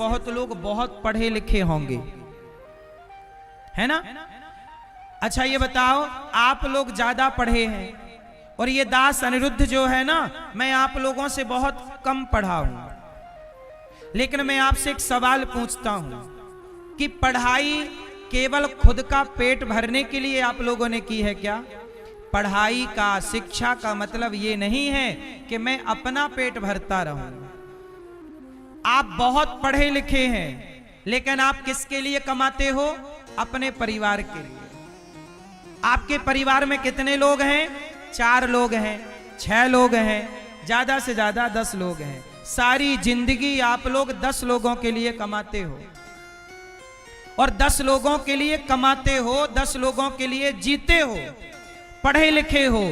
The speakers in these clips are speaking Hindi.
बहुत लोग बहुत पढ़े लिखे होंगे, है ना? अच्छा ये बताओ, आप लोग ज्यादा पढ़े हैं और ये दास अनिरुद्ध जो है ना, मैं आप लोगों से बहुत कम पढ़ा हूं, लेकिन मैं आपसे एक सवाल पूछता हूं कि पढ़ाई केवल खुद का पेट भरने के लिए आप लोगों ने की है क्या? पढ़ाई का, शिक्षा का मतलब ये नहीं है कि मैं अपना पेट भरता रहूं। आप बहुत पढ़े लिखे हैं, लेकिन आप किसके लिए कमाते हो? अपने परिवार के लिए। आपके परिवार में कितने लोग हैं? 4 लोग हैं, 6 लोग हैं, ज्यादा से ज्यादा 10 लोग हैं। सारी जिंदगी आप लोग 10 लोगों के लिए कमाते हो और 10 लोगों के लिए कमाते हो, 10 लोगों के लिए जीते हो, पढ़े लिखे हो।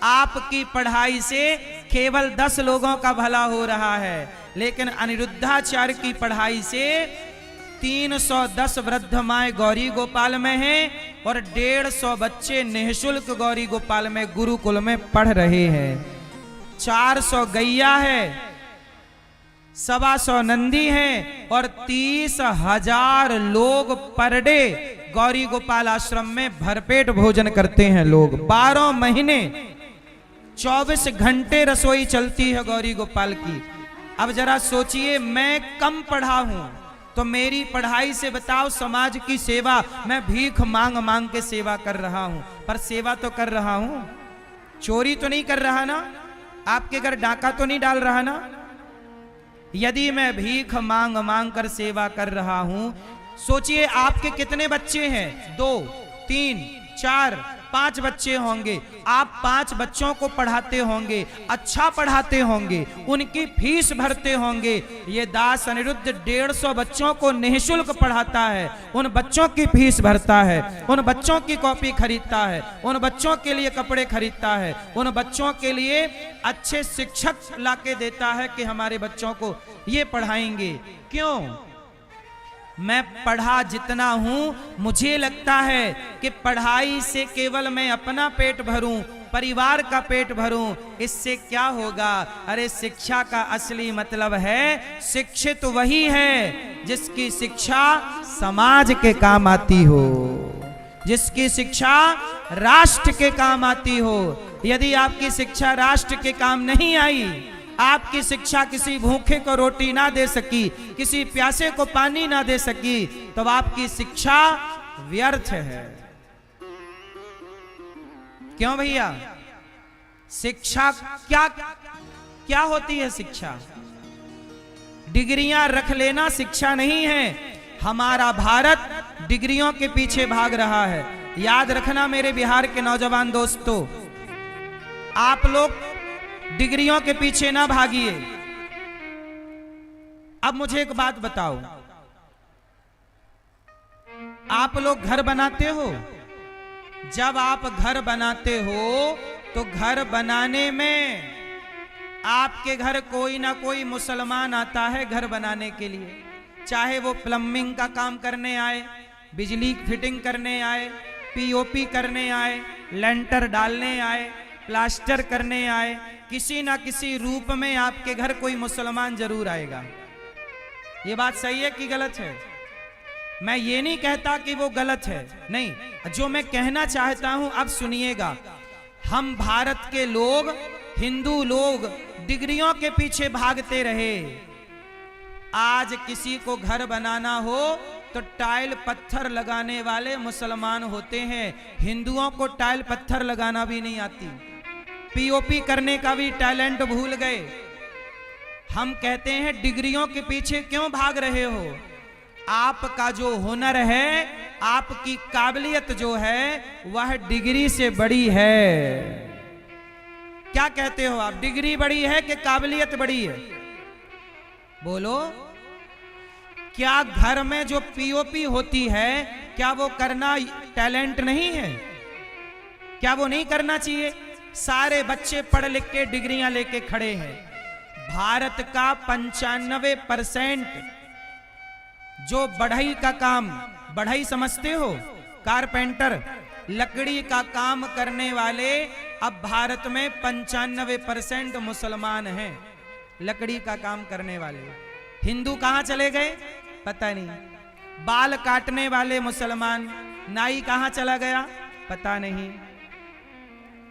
आपकी पढ़ाई से केवल 10 लोगों का भला हो रहा है, लेकिन अनिरुद्धाचार्य की पढ़ाई से 310 वृद्ध माए गौरी गोपाल में हैं और 150 बच्चे निःशुल्क गौरी गोपाल में गुरुकुल में पढ़ रहे हैं। 400 गैया है, 125 नंदी हैं और 30,000 लोग पर डे गौरी गोपाल आश्रम में भरपेट भोजन करते हैं लोग। 12 महीने 24 घंटे रसोई चलती है गौरी गोपाल की। अब जरा सोचिए, मैं कम पढ़ा हूं तो मेरी पढ़ाई से बताओ समाज की सेवा, मैं भीख मांग मांग के सेवा कर रहा हूं, पर सेवा तो कर रहा हूं, चोरी तो नहीं कर रहा ना, आपके घर डाका तो नहीं डाल रहा ना। यदि मैं भीख मांग मांग कर सेवा कर रहा हूं, सोचिए आपके कितने बच्चे हैं? 2, 3, 4, 5 बच्चे होंगे। आप 5 बच्चों को पढ़ाते होंगे, अच्छा पढ़ाते होंगे, उनकी फीस भरते होंगे। ये दास अनिरुद्ध 150 बच्चों को निःशुल्क पढ़ाता है, उन बच्चों की फीस भरता है, उन बच्चों की कॉपी खरीदता है, उन बच्चों के लिए कपड़े खरीदता है, उन बच्चों के लिए अच्छे शिक्षक लाके देता है कि हमारे बच्चों को ये पढ़ाएंगे। क्यों? मैं पढ़ा जितना हूं, मुझे लगता है कि पढ़ाई से केवल मैं अपना पेट भरूं, परिवार का पेट भरूं, इससे क्या होगा? अरे शिक्षा का असली मतलब है, शिक्षित वही है जिसकी शिक्षा समाज के काम आती हो, जिसकी शिक्षा राष्ट्र के काम आती हो। यदि आपकी शिक्षा राष्ट्र के काम नहीं आई, आपकी शिक्षा किसी भूखे को रोटी ना दे सकी, किसी प्यासे को पानी ना दे सकी, तो आपकी शिक्षा व्यर्थ है। क्यों भैया? शिक्षा क्या होती है? शिक्षा डिग्रियां रख लेना शिक्षा नहीं है। हमारा भारत डिग्रियों के पीछे भाग रहा है। याद रखना मेरे बिहार के नौजवान दोस्तों, आप लोग डिग्रियों के पीछे ना भागिए। अब मुझे एक बात बताओ, आप लोग घर बनाते हो? जब आप घर बनाते हो तो घर बनाने में आपके घर कोई ना कोई मुसलमान आता है घर बनाने के लिए, चाहे वो प्लम्बिंग का काम करने आए, बिजली फिटिंग करने आए, पीओपी करने आए, लेंटर डालने आए, प्लास्टर करने आए, किसी ना किसी रूप में आपके घर कोई मुसलमान जरूर आएगा। ये बात सही है कि गलत है? मैं ये नहीं कहता कि वो गलत है, नहीं, जो मैं कहना चाहता हूं अब सुनिएगा। हम भारत के लोग, हिंदू लोग डिग्रियों के पीछे भागते रहे। आज किसी को घर बनाना हो तो टाइल पत्थर लगाने वाले मुसलमान होते हैं, हिंदुओं को टाइल पत्थर लगाना भी नहीं आती, पीओपी करने का भी टैलेंट भूल गए। हम कहते हैं डिग्रियों के पीछे क्यों भाग रहे हो? आपका जो हुनर है, आपकी काबिलियत जो है, वह डिग्री से बड़ी है। क्या कहते हो आप? डिग्री बड़ी है कि काबिलियत बड़ी है? बोलो। क्या घर में जो पीओपी होती है, क्या वो करना टैलेंट नहीं है? क्या वो नहीं करना चाहिए? सारे बच्चे पढ़ लिख के डिग्रियां लेके खड़े हैं। भारत का 95% जो बढ़ई का काम, बढ़ई समझते हो? कारपेंटर, लकड़ी का काम करने वाले, अब भारत में 95% मुसलमान हैं, लकड़ी का काम करने वाले। हिंदू कहां चले गए पता नहीं, बाल काटने वाले मुसलमान, नाई कहां चला गया पता नहीं,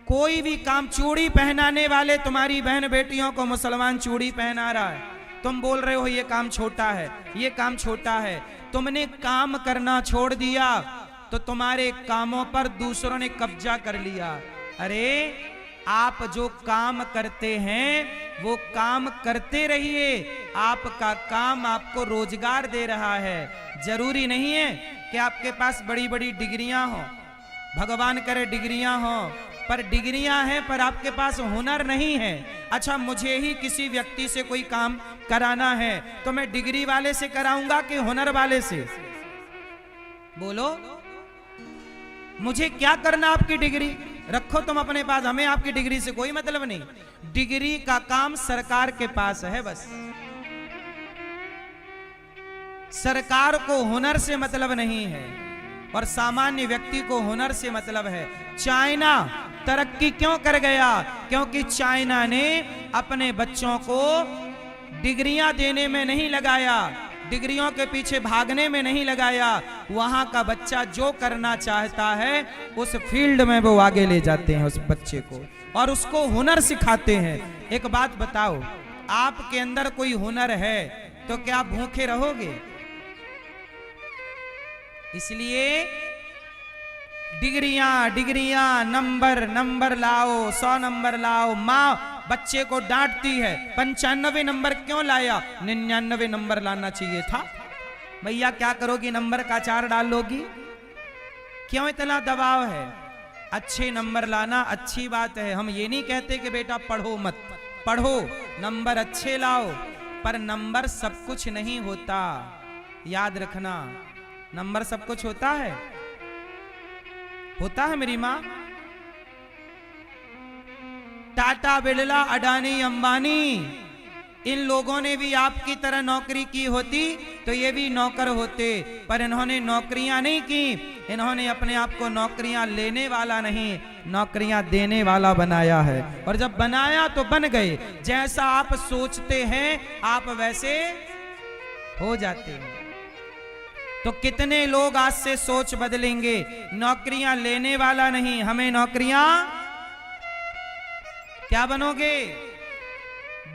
कोई भी काम, चूड़ी पहनाने वाले तुम्हारी बहन बेटियों को मुसलमान चूड़ी पहना रहा है, तुम बोल रहे हो ये काम छोटा है, ये काम छोटा है। तुमने काम करना छोड़ दिया तो तुम्हारे कामों पर दूसरों ने कब्जा कर लिया। अरे आप जो काम करते हैं वो काम करते रहिए, आपका काम आपको रोजगार दे रहा है। जरूरी नहीं है कि आपके पास बड़ी बड़ी डिग्रियां हो, भगवान करे डिग्रियां हो, पर डिग्रियां हैं पर आपके पास हुनर नहीं है। अच्छा, मुझे ही किसी व्यक्ति से कोई काम कराना है तो मैं डिग्री वाले से कराऊंगा कि हुनर वाले से? बोलो, मुझे क्या करना? आपकी डिग्री रखो तुम अपने पास, हमें आपकी डिग्री से कोई मतलब नहीं। डिग्री का काम सरकार के पास है बस। सरकार को हुनर से मतलब नहीं है और सामान्य व्यक्ति को हुनर से मतलब है। चाइना तरक्की क्यों कर गया? क्योंकि चाइना ने अपने बच्चों को डिग्रियां देने में नहीं लगाया, डिग्रियों के पीछे भागने में नहीं लगाया। वहां का बच्चा जो करना चाहता है उस फील्ड में वो आगे ले जाते हैं उस बच्चे को और उसको हुनर सिखाते हैं। एक बात बताओ, आपके अंदर कोई हुनर है तो क्या आप भूखे रहोगे? इसलिए डिग्रियां, नंबर लाओ, 100 नंबर लाओ। माँ बच्चे को डांटती है, 95 नंबर क्यों लाया? 99 नंबर लाना चाहिए था। भैया क्या करोगी, नंबर का 4 डाल लोगी? क्यों इतना दबाव है? अच्छे नंबर लाना अच्छी बात है, हम ये नहीं कहते कि बेटा पढ़ो मत, पढ़ो, नंबर अच्छे लाओ, पर नंबर सब कुछ नहीं होता। याद रखना, नंबर सब कुछ होता है? होता है मेरी मां? टाटा, बिरला, अडानी, अंबानी, इन लोगों ने भी आपकी तरह नौकरी की होती तो ये भी नौकर होते, पर इन्होंने नौकरियां नहीं की। इन्होंने अपने आप को नौकरियां लेने वाला नहीं, नौकरियां देने वाला बनाया है। और जब बनाया तो बन गए। जैसा आप सोचते हैं आप वैसे हो जाते हैं। तो कितने लोग आज से सोच बदलेंगे? नौकरियां लेने वाला नहीं, हमें नौकरियां क्या बनोगे?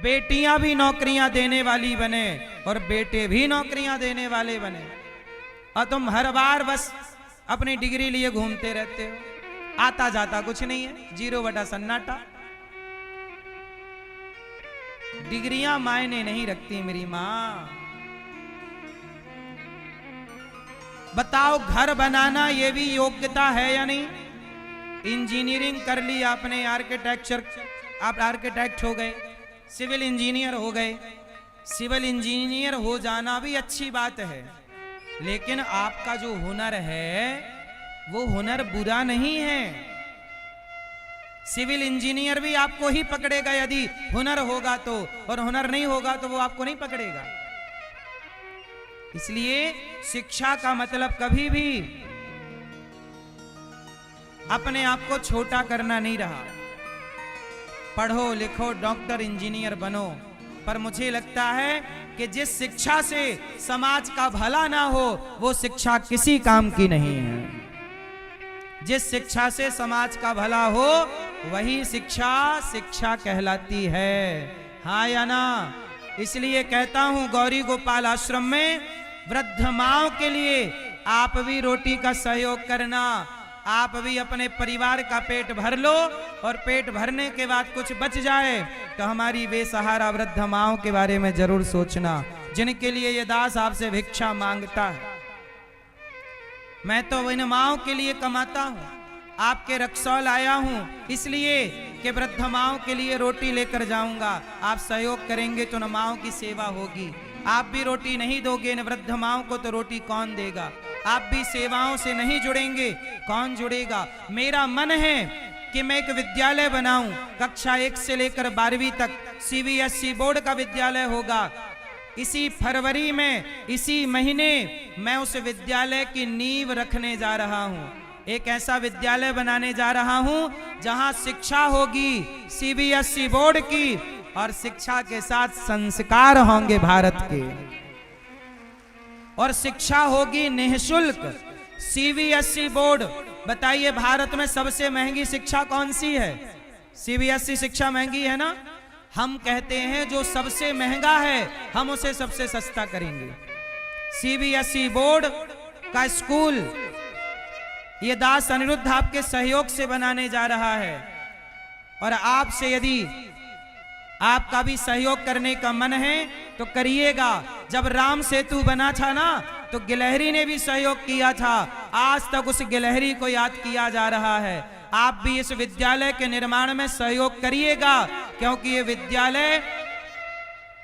बेटियां भी नौकरियां देने वाली बने और बेटे भी नौकरियां देने वाले बने। और तुम हर बार बस अपनी डिग्री लिए घूमते रहते हो, आता जाता कुछ नहीं है, 0 बटा सन्नाटा। डिग्रियां मायने नहीं रखती मेरी मां। बताओ, घर बनाना ये भी योग्यता है या नहीं? इंजीनियरिंग कर ली आपने, आर्किटेक्चर, आप आर्किटेक्ट हो गए, सिविल इंजीनियर हो गए। सिविल इंजीनियर हो जाना भी अच्छी बात है, लेकिन आपका जो हुनर है वो हुनर बुरा नहीं है। सिविल इंजीनियर भी आपको ही पकड़ेगा यदि हुनर होगा तो, और हुनर नहीं होगा तो वो आपको नहीं पकड़ेगा। इसलिए शिक्षा का मतलब कभी भी अपने आप को छोटा करना नहीं रहा। पढ़ो लिखो, डॉक्टर इंजीनियर बनो, पर मुझे लगता है कि जिस शिक्षा से समाज का भला ना हो वो शिक्षा किसी काम की नहीं है। जिस शिक्षा से समाज का भला हो वही शिक्षा कहलाती है। हाँ या ना? इसलिए कहता हूं, गौरी गोपाल आश्रम में वृद्ध माओं के लिए आप भी रोटी का सहयोग करना। आप भी अपने परिवार का पेट भर लो और पेट भरने के बाद कुछ बच जाए तो हमारी बेसहारा वृद्ध माओं के बारे में जरूर सोचना, जिनके लिए ये दास आपसे भिक्षा मांगता है। मैं तो इन माओं के लिए कमाता हूं, आपके रक्सौल आया हूं इसलिए कि वृद्ध माओं के लिए रोटी लेकर जाऊंगा। आप सहयोग करेंगे तो न माओं की सेवा होगी। आप भी रोटी नहीं दोगे न वृद्ध माओं को तो रोटी कौन देगा? आप भी सेवाओं से नहीं जुड़ेंगे, कौन जुड़ेगा? मेरा मन है कि मैं एक विद्यालय बनाऊं, कक्षा 1 से लेकर 12वीं तक CBSE बोर्ड का विद्यालय होगा। इसी फरवरी में, इसी महीने मैं उस विद्यालय की नींव रखने जा रहा हूं। एक ऐसा विद्यालय बनाने जा रहा हूं जहां शिक्षा होगी CBSE बोर्ड की और शिक्षा के साथ संस्कार होंगे भारत के। और शिक्षा होगी निःशुल्क। सीबीएसई बोर्ड, बताइए भारत में सबसे महंगी शिक्षा कौन सी है? सीबीएसई शिक्षा महंगी है ना? हम कहते हैं जो सबसे महंगा है हम उसे सबसे सस्ता करेंगे। सीबीएसई बोर्ड का स्कूल ये दास अनिरुद्ध आपके सहयोग से बनाने जा रहा है, और आपसे यदि आपका भी सहयोग करने का मन है तो करिएगा। जब राम सेतु बना था ना तो गिलहरी ने भी सहयोग किया था, आज तक उस गिलहरी को याद किया जा रहा है। आप भी इस विद्यालय के निर्माण में सहयोग करिएगा, क्योंकि ये विद्यालय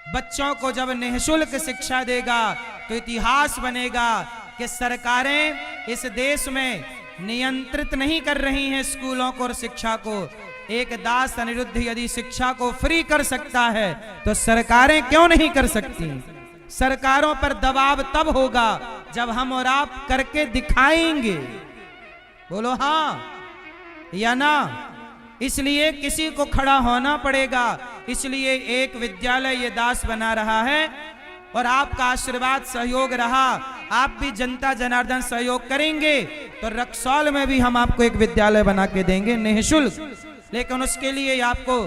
बच्चों को जब निःशुल्क शिक्षा देगा तो इतिहास बनेगा कि सरकारें इस देश में नियंत्रित नहीं कर रही हैं स्कूलों को और शिक्षा को। एक दास अनिरुद्ध यदि शिक्षा को फ्री कर सकता है तो सरकारें क्यों नहीं कर सकती? सरकारों पर दबाव तब होगा जब हम और आप करके दिखाएंगे। बोलो हाँ या ना? इसलिए किसी को खड़ा होना पड़ेगा। इसलिए एक विद्यालय ये दास बना रहा है और आपका आशीर्वाद सहयोग रहा, आप भी जनता जनार्दन सहयोग करेंगे तो रक्सौल में भी हम आपको एक विद्यालय बना के देंगे निःशुल्क। लेकिन उसके लिए आपको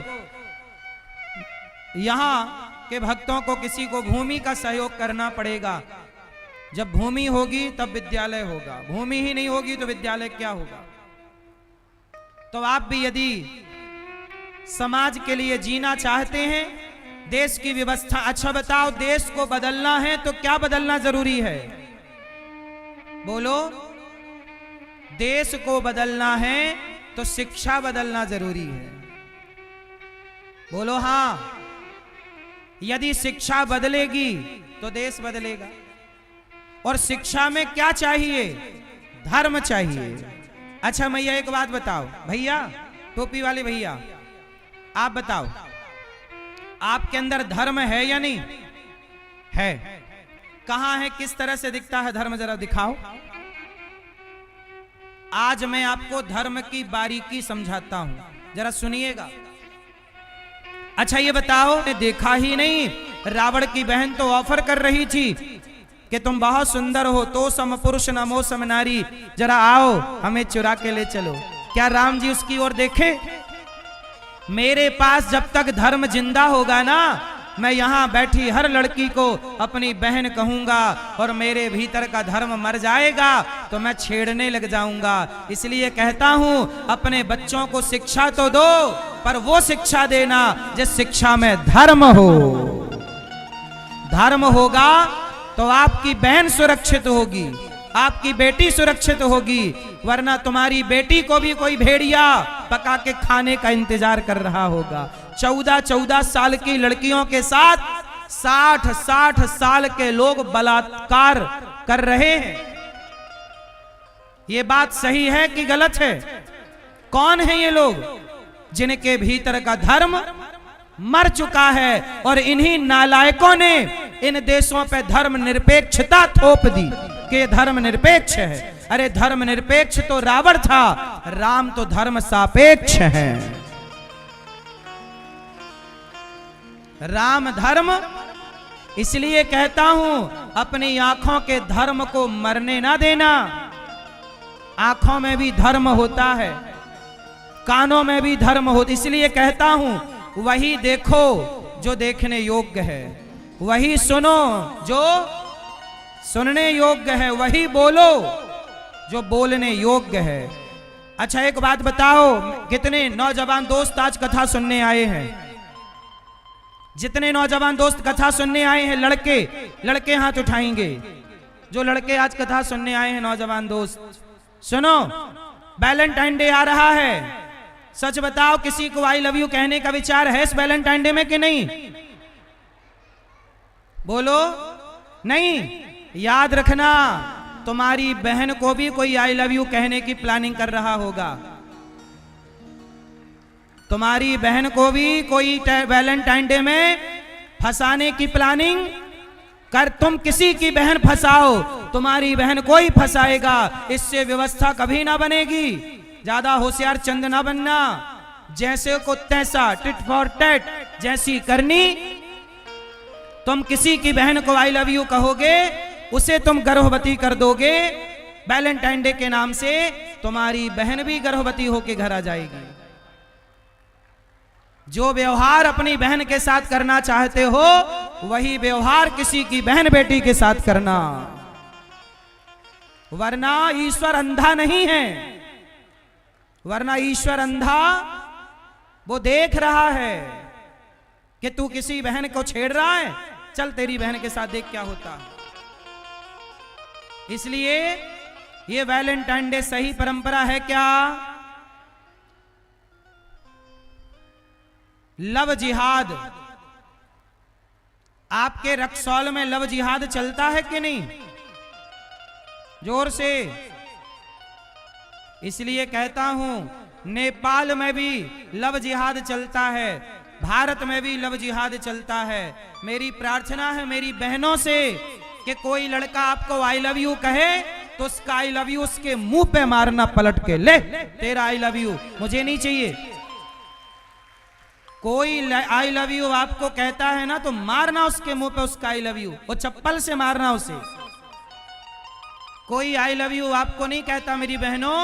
यहाँ के भक्तों को किसी को भूमि का सहयोग करना पड़ेगा। जब भूमि होगी तब विद्यालय होगा, भूमि ही नहीं होगी तो विद्यालय क्या होगा? तो आप भी यदि समाज के लिए जीना चाहते हैं, देश की व्यवस्था, अच्छा बताओ देश को बदलना है तो क्या बदलना जरूरी है? बोलो, देश को बदलना है तो शिक्षा बदलना जरूरी है। बोलो हाँ। यदि शिक्षा बदलेगी तो देश बदलेगा। और शिक्षा में क्या चाहिए? धर्म चाहिए। अच्छा मैया एक बात बताओ, भैया टोपी वाले भैया आप बताओ, आपके अंदर धर्म है या नहीं है? कहां है, किस तरह से दिखता है धर्म, जरा दिखाओ। आज मैं आपको धर्म की बारीकी समझाता हूं, जरा सुनिएगा। अच्छा ये बताओ, देखा ही नहीं रावण की बहन तो ऑफर कर रही थी कि तुम बहुत सुंदर हो, तो सम पुरुष नमो सम नारी, जरा आओ हमें चुरा के ले चलो। क्या राम जी उसकी ओर देखे? मेरे पास जब तक धर्म जिंदा होगा ना, मैं यहां बैठी हर लड़की को अपनी बहन कहूंगा, और मेरे भीतर का धर्म मर जाएगा तो मैं छेड़ने लग जाऊंगा। इसलिए कहता हूं अपने बच्चों को शिक्षा तो दो, पर वो शिक्षा देना जिस शिक्षा में धर्म हो। धर्म होगा तो आपकी बहन सुरक्षित होगी, आपकी बेटी सुरक्षित होगी, वरना तुम्हारी बेटी को भी कोई भेड़िया पका के खाने का इंतजार कर रहा होगा। 14-14 साल की लड़कियों के साथ 60-60 साल के लोग बलात्कार कर रहे हैं। ये बात सही है कि गलत है? कौन है ये लोग? जिनके भीतर का धर्म मर चुका है, और इन्हीं नालायकों ने इन देशों पे धर्म निरपेक्षता थोप दी कि धर्म निरपेक्ष है। अरे धर्म निरपेक्ष तो रावण था, राम तो धर्म सापेक्ष है। राम धर्म, इसलिए कहता हूं अपनी आंखों के धर्म को मरने ना देना। आंखों में भी धर्म होता है, कानों में भी धर्म होता, इसलिए कहता हूं वही देखो जो देखने योग्य है, वही सुनो जो सुनने योग्य है, वही बोलो जो बोलने योग्य है। अच्छा एक बात बताओ, कितने नौजवान दोस्त आज कथा सुनने आए हैं? जितने नौजवान दोस्त कथा सुनने आए हैं, लड़के हाथ उठाएंगे। जो लड़के आज कथा सुनने आए हैं, नौजवान दोस्त सुनो, वैलेंटाइन डे आ रहा है। सच बताओ, किसी को आई लव यू कहने का विचार है इस वैलेंटाइन डे में कि नहीं? बोलो नहीं। याद रखना, तुम्हारी बहन को भी कोई आई लव यू कहने की प्लानिंग कर रहा होगा। तुम्हारी बहन को भी कोई वैलेंटाइन डे में फंसाने की प्लानिंग कर। तुम किसी की बहन फंसाओ, तुम्हारी बहन कोई फंसाएगा, इससे व्यवस्था कभी ना बनेगी। ज्यादा होशियार चंद ना बनना, जैसे को तैसा, टिट फॉर टैट जैसी करनी। तुम किसी की बहन को आई लव यू कहोगे उसे तुम गर्भवती कर दोगे, वैलेंटाइन डे के नाम से तुम्हारी बहन भी गर्भवती होके घर आ जाएगी। जो व्यवहार अपनी बहन के साथ करना चाहते हो, वही व्यवहार किसी की बहन बेटी के साथ करना, वरना ईश्वर अंधा नहीं है। वरना ईश्वर अंधा वो देख रहा है कि तू किसी बहन को छेड़ रहा है, चल तेरी बहन के साथ देख क्या होता है। इसलिए ये वैलेंटाइन डे सही परंपरा है क्या? लव जिहाद, आपके रक्सौल में लव जिहाद चलता है कि नहीं? जोर से। इसलिए कहता हूं, नेपाल में भी लव जिहाद चलता है, भारत में भी लव जिहाद चलता है। मेरी प्रार्थना है मेरी बहनों से कि कोई लड़का आपको आई लव यू कहे तो उसका आई लव यू उसके मुंह पे मारना पलट के, ले तेरा आई लव यू मुझे नहीं चाहिए। कोई आई लव यू आपको कहता है ना तो मारना उसके मुंह पे उसका आई लव यू, वो चप्पल से मारना उसे। कोई आई लव यू आपको नहीं कहता मेरी बहनों,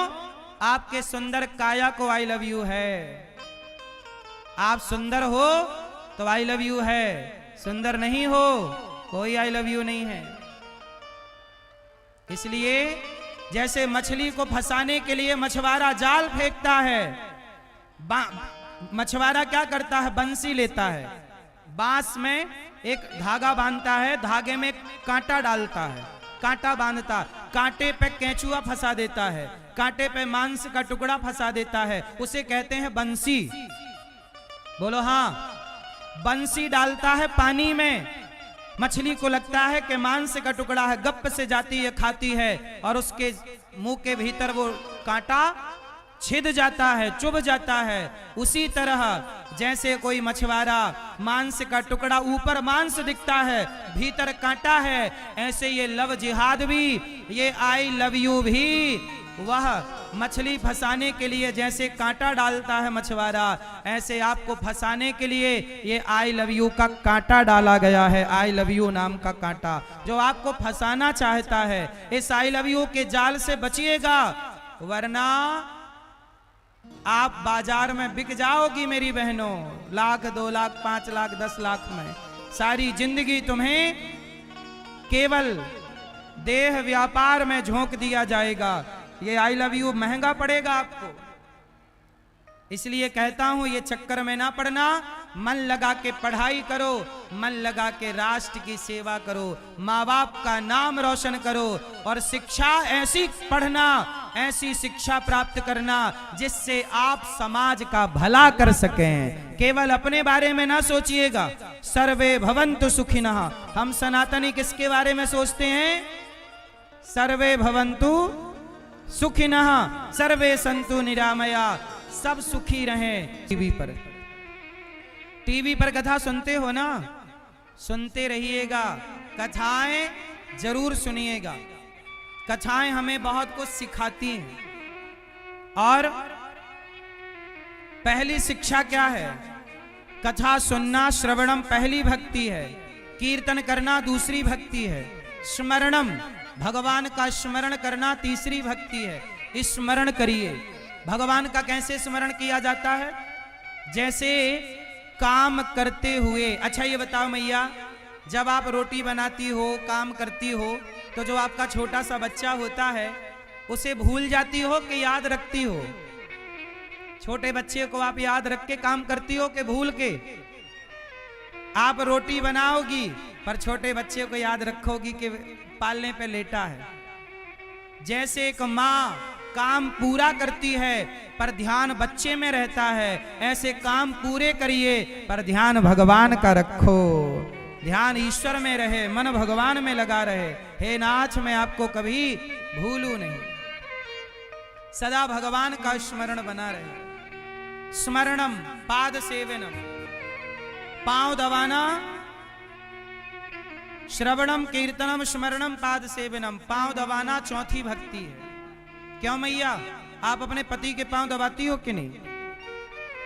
आपके सुंदर काया को आई लव यू है। आप सुंदर हो तो आई लव यू है, सुंदर नहीं हो कोई आई लव यू नहीं है। इसलिए जैसे मछली को फंसाने के लिए मछुआरा जाल फेंकता है, मछुआरा क्या करता है, बंसी लेता है, बांस में एक धागा बांधता है, धागे में कांटा डालता है, कांटा बांधता, कांटे पे केंचुआ फंसा देता है, कांटे पे मांस का टुकड़ा फंसा देता है, उसे कहते हैं बंसी। बोलो हाँ। बंसी डालता है पानी में, मछली को लगता है कि मांस का टुकड़ा है, गप से जाती है, खाती है और उसके मुंह के भीतर वो कांटा छिद जाता है, चुभ जाता है। उसी तरह जैसे कोई मछुआरा मांस का टुकड़ा, ऊपर मांस दिखता है भीतर कांटा है, ऐसे ये लव जिहाद भी, ये आई लव यू भी वह मछली फंसाने के लिए जैसे कांटा डालता है मछुआरा, ऐसे आपको फंसाने के लिए ये आई लव यू का कांटा डाला गया है। आई लव यू नाम का कांटा जो आपको फंसाना चाहता है। इस आई लव यू के जाल से बचिएगा, वरना आप बाजार में बिक जाओगी मेरी बहनों, लाख 2 लाख 5 लाख 10 लाख में। सारी जिंदगी तुम्हें केवल देह व्यापार में झोंक दिया जाएगा। ये आई लव यू महंगा पड़ेगा आपको। इसलिए कहता हूं ये चक्कर में ना पड़ना, मन लगा के पढ़ाई करो, मन लगा के राष्ट्र की सेवा करो, माँ बाप का नाम रोशन करो और शिक्षा ऐसी पढ़ना, ऐसी शिक्षा प्राप्त करना जिससे आप समाज का भला कर सकें। केवल अपने बारे में ना सोचिएगा। सर्वे भवन्तु सुखिनः। हम सनातनी किसके बारे में सोचते हैं? सर्वे भवन्तु सुखिनः सर्वे सन्तु निरामया। सब सुखी रहें। टीवी पर कथा सुनते हो ना, सुनते रहिएगा, कथाएं जरूर सुनिएगा। कथाएं हमें बहुत कुछ सिखाती हैं। और पहली शिक्षा क्या है? कथा सुनना, श्रवणम पहली भक्ति है, कीर्तन करना दूसरी भक्ति है, स्मरणम भगवान का स्मरण करना तीसरी भक्ति है। स्मरण करिए। भगवान का कैसे स्मरण किया जाता है? जैसे काम करते हुए। अच्छा ये बताओ मैया, जब आप रोटी बनाती हो, काम करती हो, तो जो आपका छोटा सा बच्चा होता है उसे भूल जाती हो कि याद रखती हो? छोटे बच्चे को आप याद रख के काम करती हो कि भूल के? आप रोटी बनाओगी पर छोटे बच्चे को याद रखोगी कि पालने पे लेटा है। जैसे एक माँ काम पूरा करती है पर ध्यान बच्चे में रहता है, ऐसे काम पूरे करिए पर ध्यान भगवान का रखो। ध्यान ईश्वर में रहे, मन भगवान में लगा रहे। हे नाथ, मैं आपको कभी भूलूं नहीं। सदा भगवान का स्मरण बना रहे। स्मरणम पाद सेवनम, पांव दबाना, श्रवणम कीर्तनम स्मरणम पाद सेवनम, पांव दबाना चौथी भक्ति है। क्यों मैया, आप अपने पति के पांव दबाती हो कि नहीं?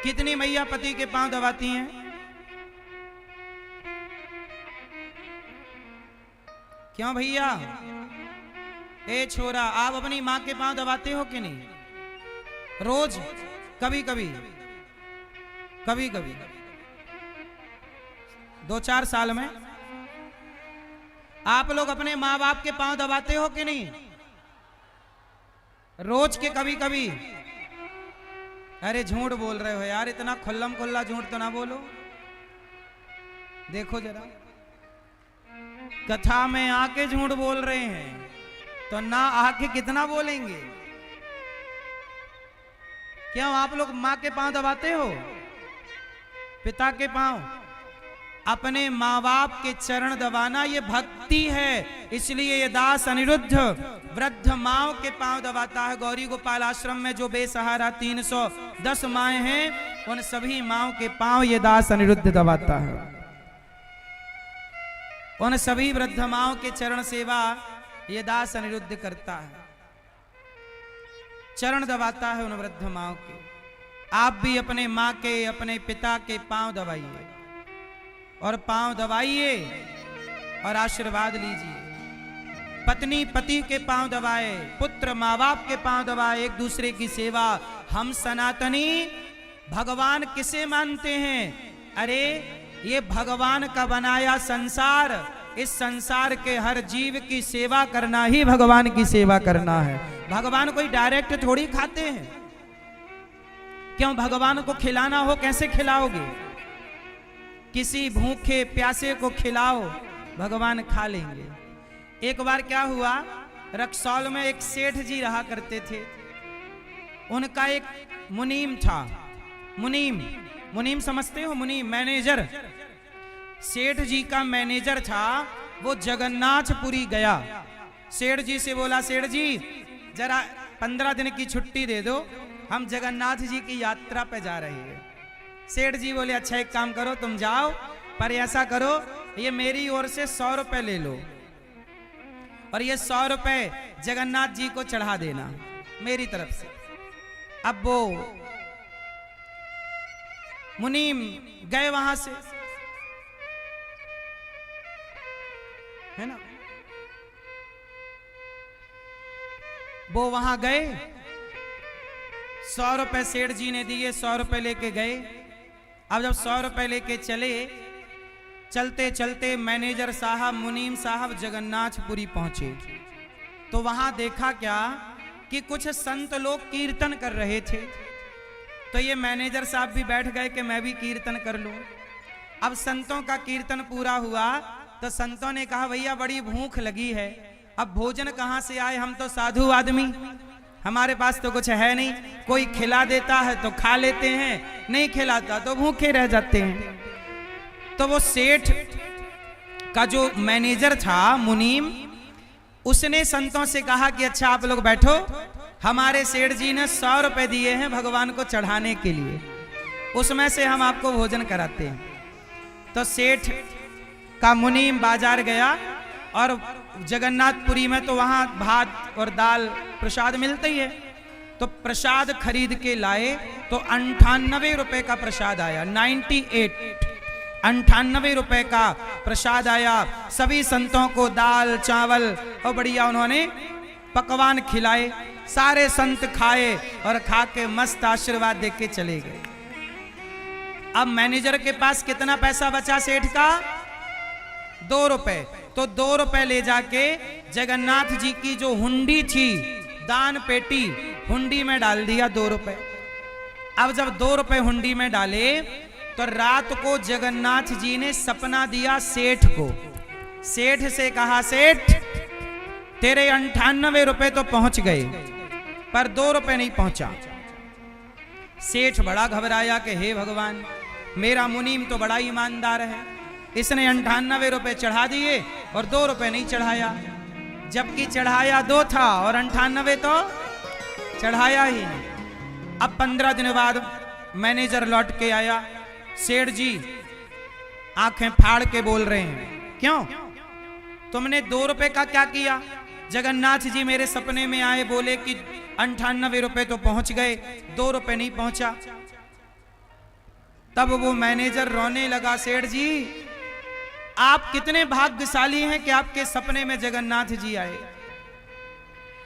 कितनी मैया पति के पांव दबाती हैं? क्यों भैया? ए छोरा, आप अपनी माँ के पांव दबाते हो कि नहीं? रोज? कभी कभी? कभी कभी? 2-4 साल में आप लोग अपने माँ बाप के पांव दबाते हो कि नहीं? रोज के कभी कभी? अरे झूठ बोल रहे हो यार, इतना खुल्लम खुल्ला झूठ तो ना बोलो। देखो जरा, कथा में आके झूठ बोल रहे हैं तो ना आके कितना बोलेंगे? क्यों आप लोग माँ के पांव दबाते हो? पिता के पांव? अपने माँ बाप के चरण दबाना ये भक्ति है। इसलिए ये दास अनिरुद्ध वृद्ध माओ के पांव दबाता है। गौरी गोपाल आश्रम में जो बेसहारा 310 माए हैं, उन सभी माओ के पांव ये दास अनिरुद्ध दबाता है। उन सभी वृद्ध माओ के चरण सेवा ये दास अनिरुद्ध करता है, चरण दबाता है उन वृद्ध माओ के। आप भी अपने माँ के, अपने पिता के पांव दबाइए और पांव दबाइए और आशीर्वाद लीजिए। पत्नी पति के पांव दबाए, पुत्र माँ बाप के पांव दबाए, एक दूसरे की सेवा। हम सनातनी भगवान किसे मानते हैं? अरे ये भगवान का बनाया संसार, इस संसार के हर जीव की सेवा करना ही भगवान की सेवा करना है। भगवान कोई डायरेक्ट थोड़ी खाते हैं। क्यों? भगवान को खिलाना हो कैसे खिलाओगे? किसी भूखे प्यासे को खिलाओ, भगवान खा लेंगे। एक बार क्या हुआ, रक्सौल में एक सेठ जी रहा करते थे। उनका एक मुनीम था। मुनीम समझते हो? मुनीम, मैनेजर। सेठ जी का मैनेजर था। वो जगन्नाथपुरी गया। सेठ जी से बोला, सेठ जी जरा 15 दिन की छुट्टी दे दो, हम जगन्नाथ जी की यात्रा पे जा रहे हैं। सेठ जी बोले, अच्छा एक काम करो, तुम जाओ, पर ऐसा करो ये मेरी ओर से 100 रुपए ले लो और ये 100 रुपए जगन्नाथ जी को चढ़ा देना मेरी तरफ से। अब वो मुनीम गए वहां से, है ना, वो वहां गए, 100 रुपए सेठ जी ने दिए, 100 रुपए लेके गए। अब जब 100 रुपए लेके चले, चलते चलते मैनेजर साहब, मुनीम साहब जगन्नाथपुरी पहुंचे तो वहां देखा क्या कि कुछ संत लोग कीर्तन कर रहे थे। तो ये मैनेजर साहब भी बैठ गए कि मैं भी कीर्तन कर लूं। अब संतों का कीर्तन पूरा हुआ तो संतों ने कहा, भैया बड़ी भूख लगी है, अब भोजन कहां से आए, हम तो साधु आदमी, हमारे पास तो कुछ है नहीं, कोई खिला देता है तो खा लेते हैं, नहीं खिलाता तो भूखे रह जाते हैं। तो वो सेठ का जो मैनेजर था मुनीम, उसने संतों से कहा कि अच्छा आप लोग बैठो, हमारे सेठ जी ने 100 रुपए दिए हैं भगवान को चढ़ाने के लिए, उसमें से हम आपको भोजन कराते हैं। तो सेठ का मुनीम बाजार गया और जगन्नाथपुरी में तो वहां भात और दाल प्रसाद मिलते ही है, तो प्रसाद खरीद के लाए तो 98 रुपए का प्रसाद आया। 98 रुपए का प्रसाद आया। सभी संतों को दाल चावल और बढ़िया उन्होंने पकवान खिलाए। सारे संत खाए और खा के मस्त आशीर्वाद दे के चले गए। अब मैनेजर के पास कितना पैसा बचा सेठ का? 2 रुपए। तो 2 रुपए ले जाके जगन्नाथ जी की जो हुंडी थी, दान पेटी, हुंडी में डाल दिया 2 रुपए। अब जब 2 रुपए हुंडी में डाले तो रात को जगन्नाथ जी ने सपना दिया सेठ को। सेठ से कहा, सेठ तेरे 98 रुपए तो पहुंच गए पर 2 रुपए नहीं पहुंचा। सेठ बड़ा घबराया कि हे भगवान, मेरा मुनीम तो बड़ा ईमानदार है, इसने 98 रुपए चढ़ा दिए और 2 रुपए नहीं चढ़ाया, जबकि चढ़ाया 2 था और 98 तो चढ़ाया ही नहीं। अब 15 दिन बाद मैनेजर लौट के आया। सेठ जी आंखें फाड़ के बोल रहे हैं, क्यों तुमने 2 रुपए का क्या किया? जगन्नाथ जी मेरे सपने में आए, बोले कि 98 रुपए तो पहुंच गए, 2 रुपए नहीं पहुंचा। तब वो मैनेजर रोने लगा, सेठ जी आप कितने भाग्यशाली हैं कि आपके सपने में जगन्नाथ जी आए।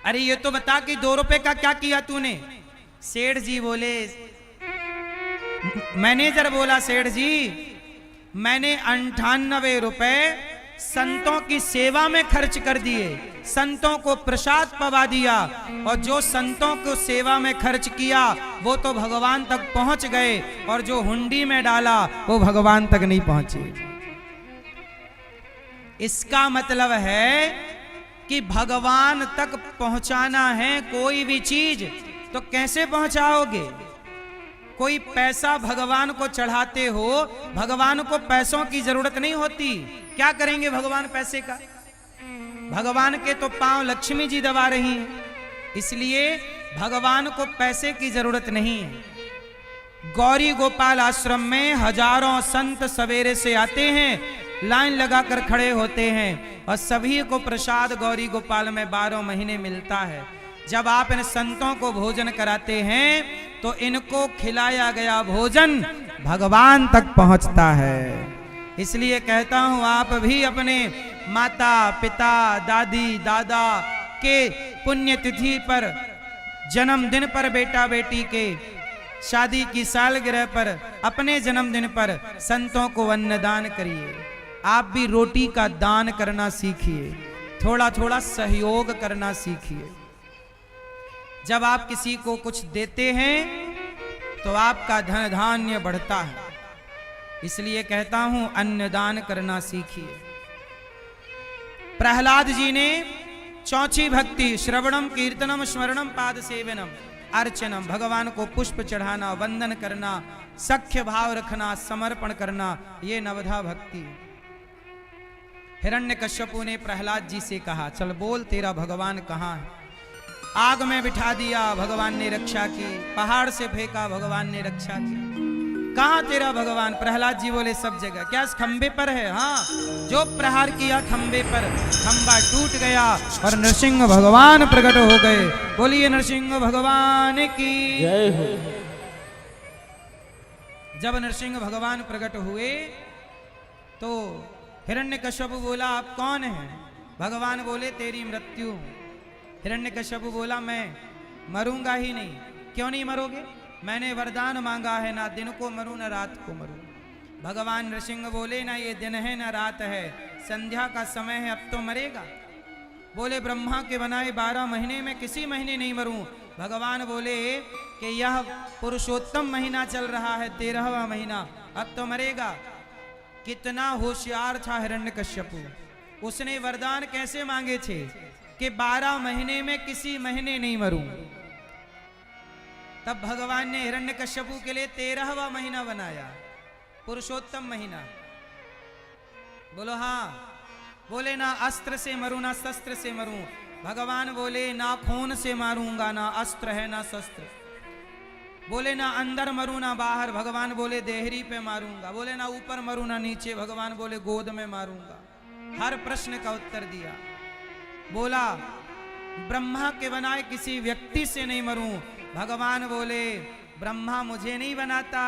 अरे ये तो बता कि 2 रुपए का क्या किया तूने। सेठ जी बोले, मैनेजर बोला, सेठ जी मैंने 98 रुपए संतों की सेवा में खर्च कर दिए, संतों को प्रसाद पवा दिया, और जो संतों को सेवा में खर्च किया वो तो भगवान तक पहुंच गए, और जो हुंडी में डाला वो भगवान तक नहीं पहुंचे। इसका मतलब है कि भगवान तक पहुंचाना है कोई भी चीज तो कैसे पहुंचाओगे। कोई पैसा भगवान को चढ़ाते हो, भगवान को पैसों की जरूरत नहीं होती। क्या करेंगे भगवान पैसे का। भगवान के तो पांव लक्ष्मी जी दबा रही हैं, इसलिए भगवान को पैसे की जरूरत नहीं है। गौरी गोपाल आश्रम में हजारों संत सवेरे से आते हैं, लाइन लगाकर खड़े होते हैं, और सभी को प्रसाद गौरी गोपाल में 12 महीने मिलता है। जब आप इन संतों को भोजन कराते हैं तो इनको खिलाया गया भोजन भगवान तक पहुंचता है। इसलिए कहता हूं, आप भी अपने माता पिता दादी दादा के पुण्यतिथि पर, जन्मदिन पर, बेटा बेटी के शादी की सालगिरह पर, अपने जन्मदिन पर संतों को अन्नदान करिए। आप भी रोटी का दान करना सीखिए, थोड़ा थोड़ा सहयोग करना सीखिए। जब आप किसी को कुछ देते हैं तो आपका धन धान्य बढ़ता है। इसलिए कहता हूं, अन्नदान करना सीखिए। प्रहलाद जी ने चौथी भक्ति श्रवणम कीर्तनम स्मरणम पाद सेवनम अर्चनम, भगवान को पुष्प चढ़ाना, वंदन करना, सख्य भाव रखना, समर्पण करना, ये नवधा भक्ति। हिरण्यकश्यपु ने प्रहलाद जी से कहा, चल बोल तेरा भगवान कहाँ है। आग में बिठा दिया, भगवान ने रक्षा की। पहाड़ से फेंका, भगवान ने रक्षा की। कहाँ तेरा भगवान। प्रहलाद जी बोले, सब जगह। क्या इस खंबे पर है। हाँ, जो प्रहार किया खंबे पर, खंबा टूट गया और नरसिंह भगवान प्रकट हो गए। बोलिए नरसिंह भगवान की जय हो। जब नरसिंह भगवान प्रकट हुए तो हिरण्यकश्यपु बोला, आप कौन हैं। भगवान बोले, तेरी मृत्यु। हिरण्यकश्यपु बोला, मैं मरूंगा ही नहीं। क्यों नहीं मरोगे। मैंने वरदान मांगा है, ना दिन को मरूं ना रात को मरूं। भगवान नरसिंह बोले, ना ये दिन है ना रात है, संध्या का समय है, अब तो मरेगा। बोले, ब्रह्मा के बनाए 12 महीने में किसी महीने नहीं मरूं। भगवान बोले कि यह पुरुषोत्तम महीना चल रहा है, 13वां महीना, अब तो मरेगा। कितना होशियार था हिरण्यकश्यपु। उसने वरदान कैसे मांगे थे कि 12 महीने में किसी महीने नहीं मरूं। तब भगवान ने हिरण्यकश्यपु के लिए 13वां महीना बनाया, पुरुषोत्तम महीना। बोलो हाँ। बोले, ना अस्त्र से मरूं ना शस्त्र से मरूं। भगवान बोले, ना खून से मारूंगा, ना अस्त्र है ना शस्त्र। बोले, ना अंदर मरूं ना बाहर। भगवान बोले, देहरी पे मारूंगा। बोले, ना ऊपर मरूं ना नीचे। भगवान बोले, गोद में मारूंगा। हर प्रश्न का उत्तर दिया। बोला, ब्रह्मा के बनाए किसी व्यक्ति से नहीं मरूं। भगवान बोले, ब्रह्मा मुझे नहीं बनाता,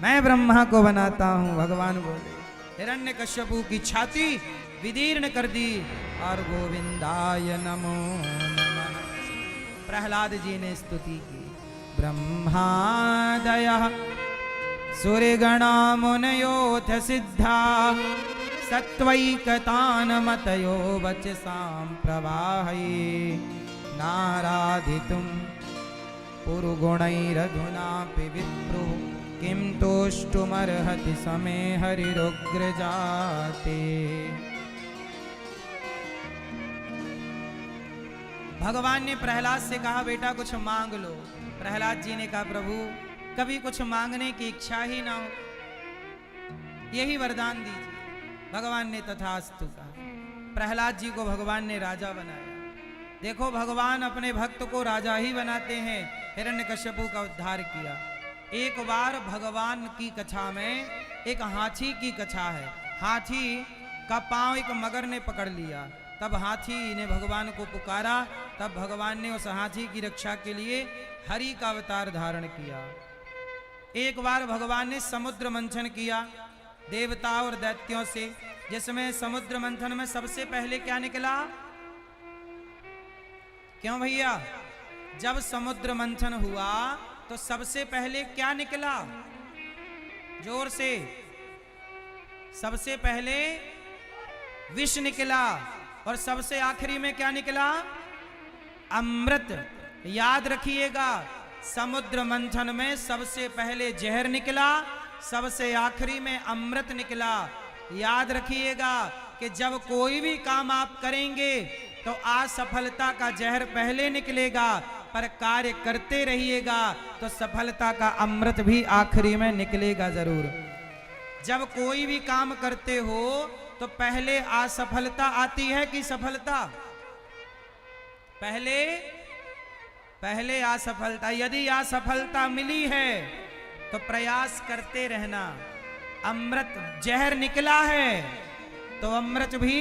मैं ब्रह्मा को बनाता हूं। भगवान बोले, हिरण्यकश्यपु की छाती विदीर्ण कर दी और गोविंदाय नमो नमः। प्रहलाद जी ने स्तुति की। ब्रह्मादयः सूर्यगणा मुनयोऽथ सिद्धा सत्वैकतानमतयो वचसां प्रवाहये नाराधितुं पुरुगुणैरधुनापि विप्रो किं तोष्टुमर्हति समे हरिरुग्रजाते। भगवान ने प्रहलाद से कहा, बेटा कुछ मांग लो। प्रहलाद जी ने कहा, प्रभु कभी कुछ मांगने की इच्छा ही ना हो, यही वरदान दीजिए। भगवान ने तथास्तु कहा। प्रहलाद जी को भगवान ने राजा बनाया। देखो, भगवान अपने भक्त को राजा ही बनाते हैं। हिरण्यकश्यपु का उद्धार किया। एक बार भगवान की कथा में एक हाथी की कथा है। हाथी का पांव एक मगर ने पकड़ लिया। तब हाथी ने भगवान को पुकारा। तब भगवान ने उस हाथी की रक्षा के लिए हरि का अवतार धारण किया। एक बार भगवान ने समुद्र मंथन किया। देवता और दैत्यों से, जिसमें समुद्र मंथन में सबसे पहले क्या निकला? क्यों भैया? जब समुद्र मंथन हुआ तो सबसे पहले क्या निकला? जोर से। सबसे पहले विष निकला और सबसे आखिरी में क्या निकला? अमृत। याद रखिएगा, समुद्र मंथन में सबसे पहले जहर निकला, सबसे आखिरी में अमृत निकला। याद रखिएगा कि जब कोई भी काम आप करेंगे तो असफलता का जहर पहले निकलेगा, पर कार्य करते रहिएगा तो सफलता का अमृत भी आखिरी में निकलेगा जरूर। जब कोई भी काम करते हो तो पहले असफलता आती है कि सफलता? पहले असफलता। यदि असफलता मिली है तो प्रयास करते रहना। अमृत, जहर निकला है तो अमृत भी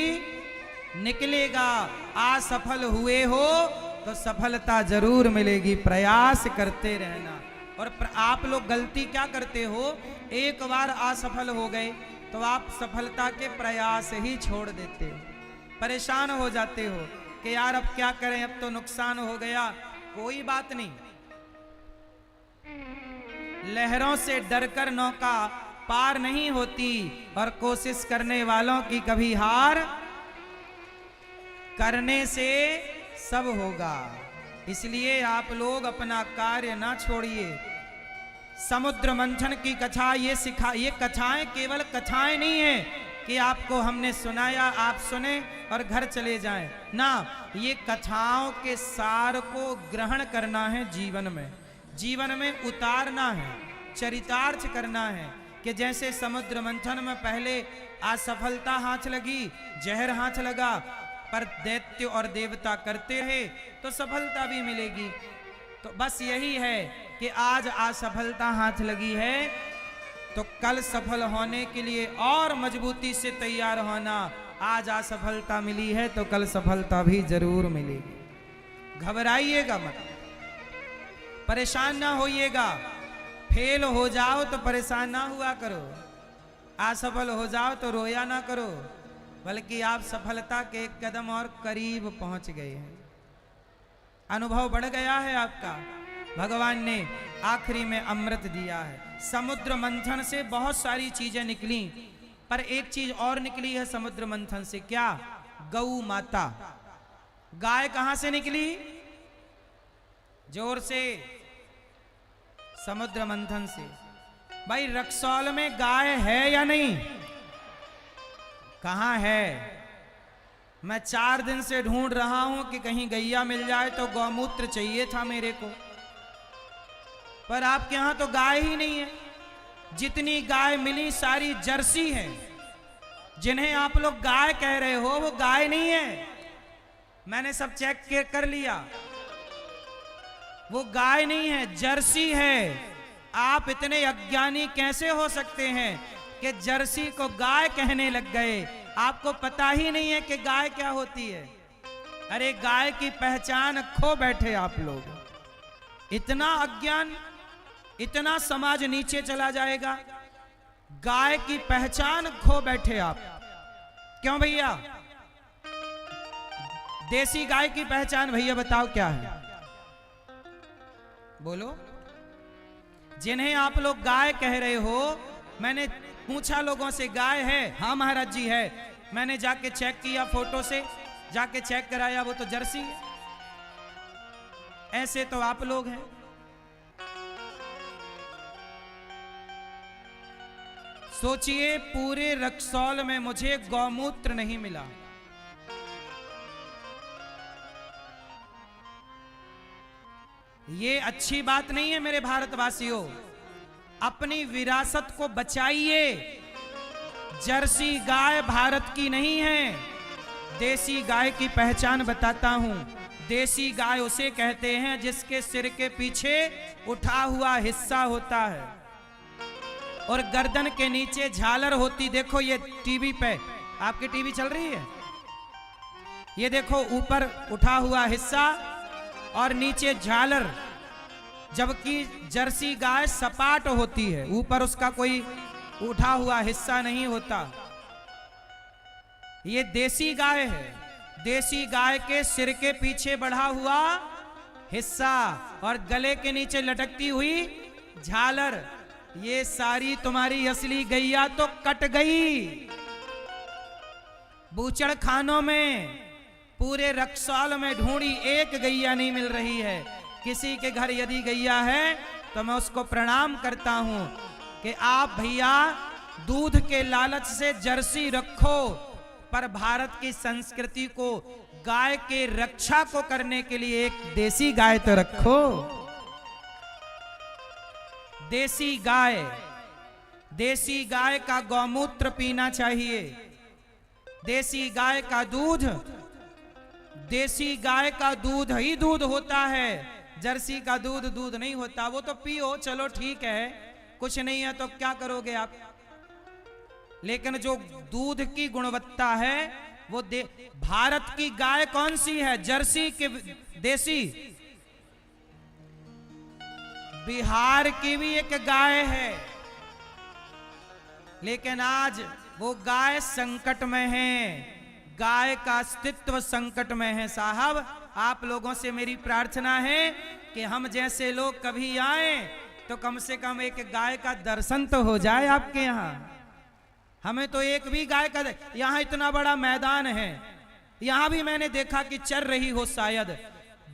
निकलेगा। असफल हुए हो तो सफलता जरूर मिलेगी, प्रयास करते रहना। और आप लोग गलती क्या करते हो? एक बार असफल हो गए तो आप सफलता के प्रयास ही छोड़ देते हो, परेशान हो जाते हो कि यार अब क्या करें, अब तो नुकसान हो गया। कोई बात नहीं, लहरों से डरकर नौका पार नहीं होती और कोशिश करने वालों की कभी हार करने से सब होगा। इसलिए आप लोग अपना कार्य ना छोड़िए। समुद्र मंथन की कथा ये कथाएं केवल कथाएं नहीं है कि आपको हमने सुनाया, आप सुने और घर चले जाएं ना। ये कथाओं के सार को ग्रहण करना है, जीवन में उतारना है, चरितार्थ करना है। कि जैसे समुद्र मंथन में पहले असफलता हाथ लगी, जहर हाथ लगा, पर दैत्य और देवता करते रहे तो सफलता भी मिलेगी। तो बस यही है कि आज असफलता हाथ लगी है तो कल सफल होने के लिए और मजबूती से तैयार होना। आज असफलता मिली है तो कल सफलता भी जरूर मिलेगी। घबराइएगा मत, परेशान ना होइएगा। फेल हो जाओ तो परेशान ना हुआ करो, असफल हो जाओ तो रोया ना करो, बल्कि आप सफलता के एक कदम और करीब पहुंच गए हैं। अनुभव बढ़ गया है आपका। भगवान ने आखिरी में अमृत दिया है। समुद्र मंथन से बहुत सारी चीजें निकली, पर एक चीज और निकली है समुद्र मंथन से। क्या? गौ माता। गाय कहां से निकली? जोर से। समुद्र मंथन से। भाई रक्सौल में गाय है या नहीं? कहां है? मैं 4 दिन से ढूंढ रहा हूं कि कहीं गैया मिल जाए, तो गौमूत्र चाहिए था मेरे को, पर आपके यहां तो गाय ही नहीं है। जितनी गाय मिली सारी जर्सी है। जिन्हें आप लोग गाय कह रहे हो वो गाय नहीं है। मैंने सब चेक कर लिया, वो गाय नहीं है, जर्सी है। आप इतने अज्ञानी कैसे हो सकते हैं कि जर्सी को गाय कहने लग गए? आपको पता ही नहीं है कि गाय क्या होती है। अरे गाय की पहचान खो बैठे आप लोग। इतना अज्ञान, इतना समाज नीचे चला जाएगा। गाय की पहचान खो बैठे आप। क्यों भैया? देसी गाय की पहचान भैया बताओ क्या है? बोलो। जिन्हें आप लोग गाय कह रहे हो, मैंने पूछा लोगों से, गाय है? हाँ महाराज जी है। मैंने जाके चेक किया, फोटो से जाके चेक कराया, वो तो जर्सी है। ऐसे तो आप लोग हैं। सोचिए, पूरे रक्सौल में मुझे गौमूत्र नहीं मिला। ये अच्छी बात नहीं है मेरे भारतवासियों। अपनी विरासत को बचाइए। जर्सी गाय भारत की नहीं है। देसी गाय की पहचान बताता हूं। देसी गाय उसे कहते हैं जिसके सिर के पीछे उठा हुआ हिस्सा होता है और गर्दन के नीचे झालर होती। देखो ये टीवी पे, आपकी टीवी चल रही है, ये देखो ऊपर उठा हुआ हिस्सा और नीचे झालर। जबकि जर्सी गाय सपाट होती है, ऊपर उसका कोई उठा हुआ हिस्सा नहीं होता। ये देसी गाय है, देसी गाय के सिर के पीछे बढ़ा हुआ हिस्सा और गले के नीचे लटकती हुई झालर, ये सारी तुम्हारी असली गैया तो कट गई। बूचड़ खानों में, पूरे रक्सौल में ढूंढी, एक गैया नहीं मिल रही है। किसी के घर यदि गैया है तो मैं उसको प्रणाम करता हूं कि आप भैया दूध के लालच से जर्सी रखो, पर भारत की संस्कृति को, गाय के रक्षा को करने के लिए एक देसी गाय तो रखो। देसी गाय, देसी गाय का गौमूत्र पीना चाहिए, देसी गाय का दूध, देसी गाय का दूध ही दूध होता है, जर्सी का दूध दूध नहीं होता। वो तो पियो, चलो ठीक है, कुछ नहीं है तो क्या करोगे आप, लेकिन जो दूध की गुणवत्ता है वो भारत की गाय कौन सी है? जर्सी के देसी? बिहार की भी एक गाय है, लेकिन आज वो गाय संकट में है, गाय का अस्तित्व संकट में है। साहब, आप लोगों से मेरी प्रार्थना है कि हम जैसे लोग कभी आए तो कम से कम एक गाय का दर्शन तो हो जाए आपके यहाँ। हमें तो एक भी गाय का, यहाँ इतना बड़ा मैदान है, यहाँ भी मैंने देखा कि चर रही हो, शायद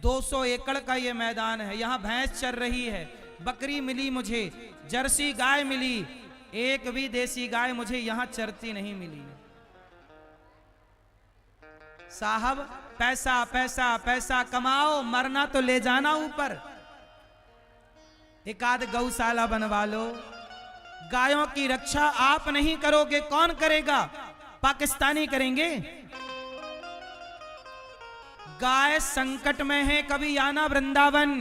200 एकड़ का ये मैदान है, यहाँ भैंस चर रही है, बकरी मिली मुझे, जर्सी गाय मिली, एक भी देसी गाय मुझे यहाँ चरती नहीं मिली। साहब, पैसा पैसा पैसा कमाओ, मरना तो ले जाना ऊपर। एक आध गौशाला बनवा लो। गायों की रक्षा आप नहीं करोगे, कौन करेगा? पाकिस्तानी करेंगे। गाय संकट में है, कभी आना वृंदावन,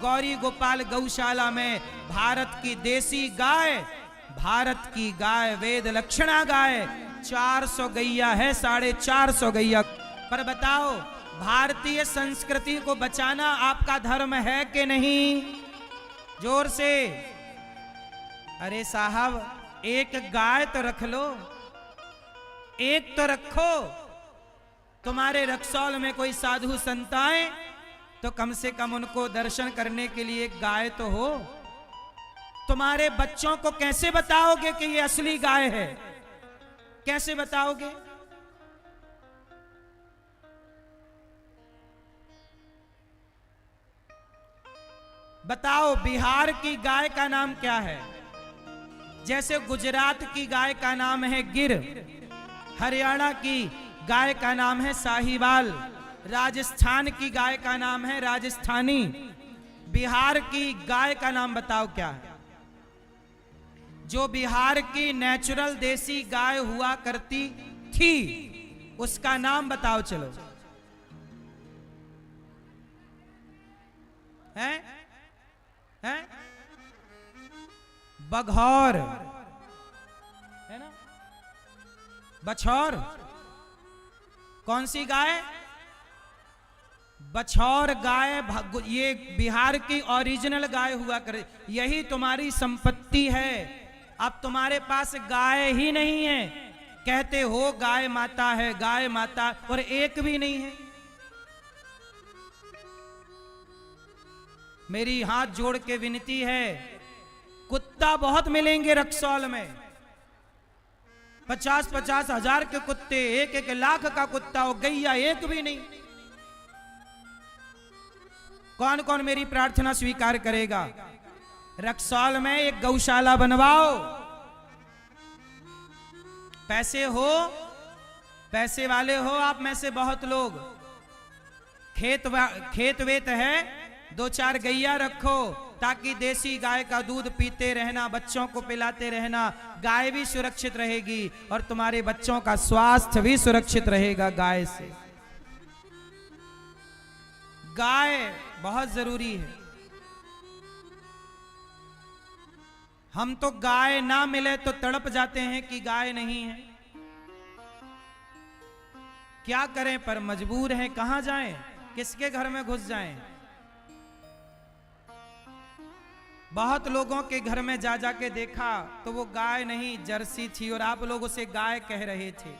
गौरी गोपाल गौशाला में भारत की देसी गाय, भारत की गाय, वेद लक्षणा गाय, 400 गैया है, 450 गैया। पर बताओ, भारतीय संस्कृति को बचाना आपका धर्म है कि नहीं? जोर से। अरे साहब, एक गाय तो रख लो, एक तो रखो। तुम्हारे रक्सौल में कोई साधु संत आए तो कम से कम उनको दर्शन करने के लिए एक गाय तो हो। तुम्हारे बच्चों को कैसे बताओगे कि ये असली गाय है? कैसे बताओगे? बताओ, बिहार की गाय का नाम क्या है? जैसे गुजरात की गाय का नाम है गिर, हरियाणा की गाय का नाम है साहिवाल, राजस्थान की गाय का नाम है राजस्थानी, बिहार की गाय का नाम बताओ क्या है? जो बिहार की नेचुरल देसी गाय हुआ करती थी, उसका नाम बताओ। चलो, हैं? हैं? बघौर है ना? बछौर? कौन सी गाय? बछौर गाय। ये बिहार की ओरिजिनल गाय हुआ करे, यही तुम्हारी संपत्ति है। अब तुम्हारे पास गाय ही नहीं है, कहते हो गाय माता है, गाय माता, और एक भी नहीं है। मेरी हाथ जोड़ के विनती है, कुत्ता बहुत मिलेंगे रक्सौल में, 50-50 हजार के कुत्ते, 1-1 लाख का कुत्ता हो, गैया एक भी नहीं। कौन कौन मेरी प्रार्थना स्वीकार करेगा? रक्सौल में एक गौशाला बनवाओ। पैसे हो, पैसे वाले हो आप में से बहुत लोग, खेत वेत है, 2-4 गैया रखो, ताकि देसी गाय का दूध पीते रहना, बच्चों को पिलाते रहना, गाय भी सुरक्षित रहेगी और तुम्हारे बच्चों का स्वास्थ्य भी सुरक्षित रहेगा गाय से। गाय बहुत जरूरी है। हम तो गाय ना मिले तो तड़प जाते हैं कि गाय नहीं है। क्या करें, पर मजबूर हैं, कहां जाएं, किसके घर में घुस जाएं? बहुत लोगों के घर में जा जा के देखा तो वो गाय नहीं जर्सी थी और आप लोग उसे गाय कह रहे थे।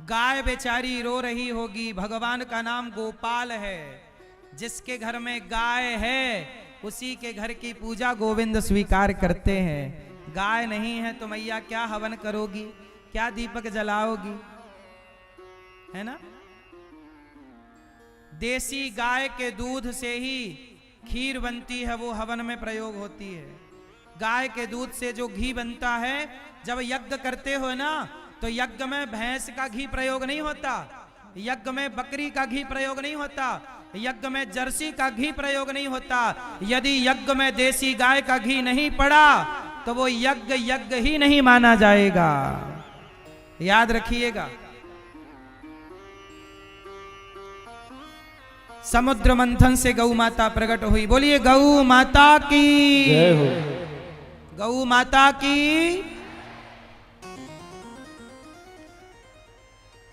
गाय बेचारी रो रही होगी। भगवान का नाम गोपाल है। जिसके घर में गाय है उसी के घर की पूजा गोविंद स्वीकार करते हैं। गाय नहीं है तो मैया क्या हवन करोगी, क्या दीपक जलाओगी, है ना। देसी गाय के दूध से ही खीर बनती है, वो हवन में प्रयोग होती है। गाय के दूध से जो घी बनता है, जब यज्ञ करते हो ना तो यज्ञ में भैंस का घी प्रयोग नहीं होता, यज्ञ में बकरी का घी प्रयोग नहीं होता, यज्ञ में जर्सी का घी प्रयोग नहीं होता। यदि यज्ञ में देसी गाय का घी नहीं पड़ा तो वो यज्ञ यज्ञ ही नहीं माना जाएगा, याद रखिएगा। समुद्र मंथन से गौ माता प्रकट हुई। बोलिए गौ माता की जय हो। गौ माता की।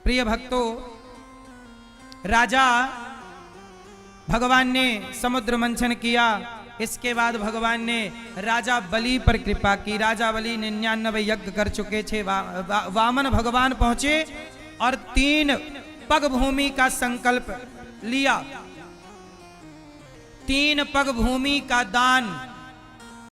प्रिय भक्तों, राजा भगवान ने समुद्र मंथन किया। इसके बाद भगवान ने राजा बलि पर कृपा की। राजा बलि 99 यज्ञ कर चुके थे। वामन भगवान पहुंचे और 3 पग भूमि का संकल्प लिया। 3 पग भूमि का दान